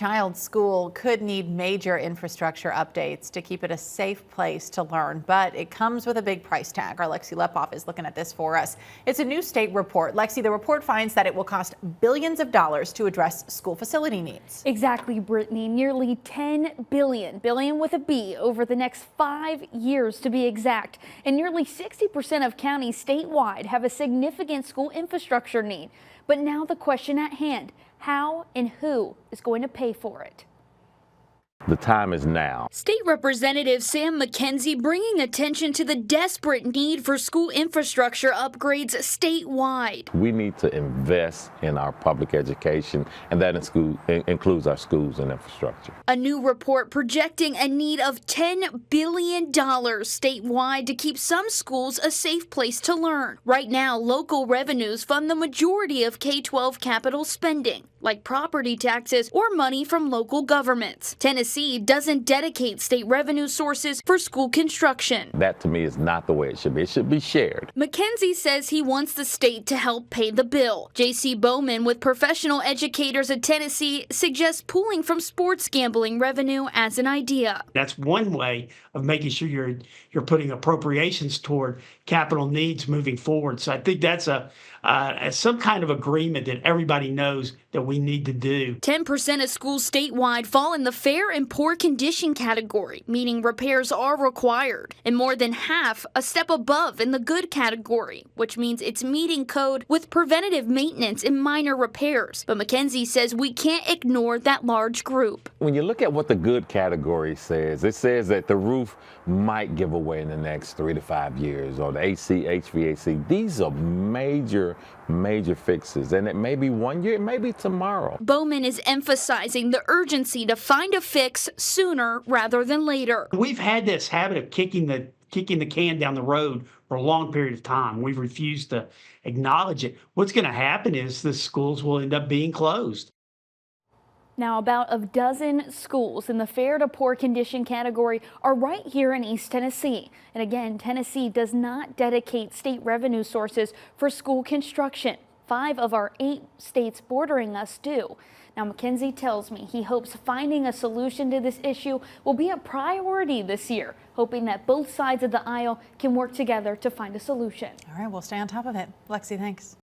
Child's school could need major infrastructure updates to keep it a safe place to learn, but it comes with a big price tag. Our Lexi Lepoff is looking at this for us. It's a new state report. Lexi, the report finds that it will cost billions of dollars to address school facility needs. Exactly, Brittany. Nearly $10 billion with a B, over the next 5 years to be exact. And nearly 60% of counties statewide have a significant school infrastructure need. But now the question at hand: how and who is going to pay for it? The time is now. State Representative Sam McKenzie bringing attention to the desperate need for school infrastructure upgrades statewide. We need to invest in our public education, and that includes our schools and infrastructure. A new report projecting a need of $10 billion statewide to keep some schools a safe place to learn. Right now, local revenues fund the majority of K-12 capital spending, like property taxes or money from local governments. Tennessee doesn't dedicate state revenue sources for school construction. That to me is not the way it should be. It should be shared. McKenzie says he wants the state to help pay the bill. J.C. Bowman with Professional Educators at Tennessee suggests pooling from sports gambling revenue as an idea. That's one way of making sure you're putting appropriations toward capital needs moving forward. So I think that's some kind of agreement that everybody knows that we need to do. 10% of schools statewide fall in the fair and poor condition category, meaning repairs are required, and more than half a step above in the good category, which means it's meeting code with preventative maintenance and minor repairs. But McKenzie says we can't ignore that large group. When you look at what the good category says, it says that the roof might give away in the next 3 to 5 years, or the AC, HVAC. These are major fixes, and it may be 1 year, it may be tomorrow. Bowman is emphasizing the urgency to find a fix sooner rather than later. We've had this habit of kicking the can down the road for a long period of time. We've refused to acknowledge it. What's going to happen is the schools will end up being closed. Now, about a dozen schools in the fair to poor condition category are right here in East Tennessee. And again, Tennessee does not dedicate state revenue sources for school construction. 5 of our 8 states bordering us do. Now, McKenzie tells me he hopes finding a solution to this issue will be a priority this year, hoping that both sides of the aisle can work together to find a solution. All right, we'll stay on top of it. Lexi, thanks.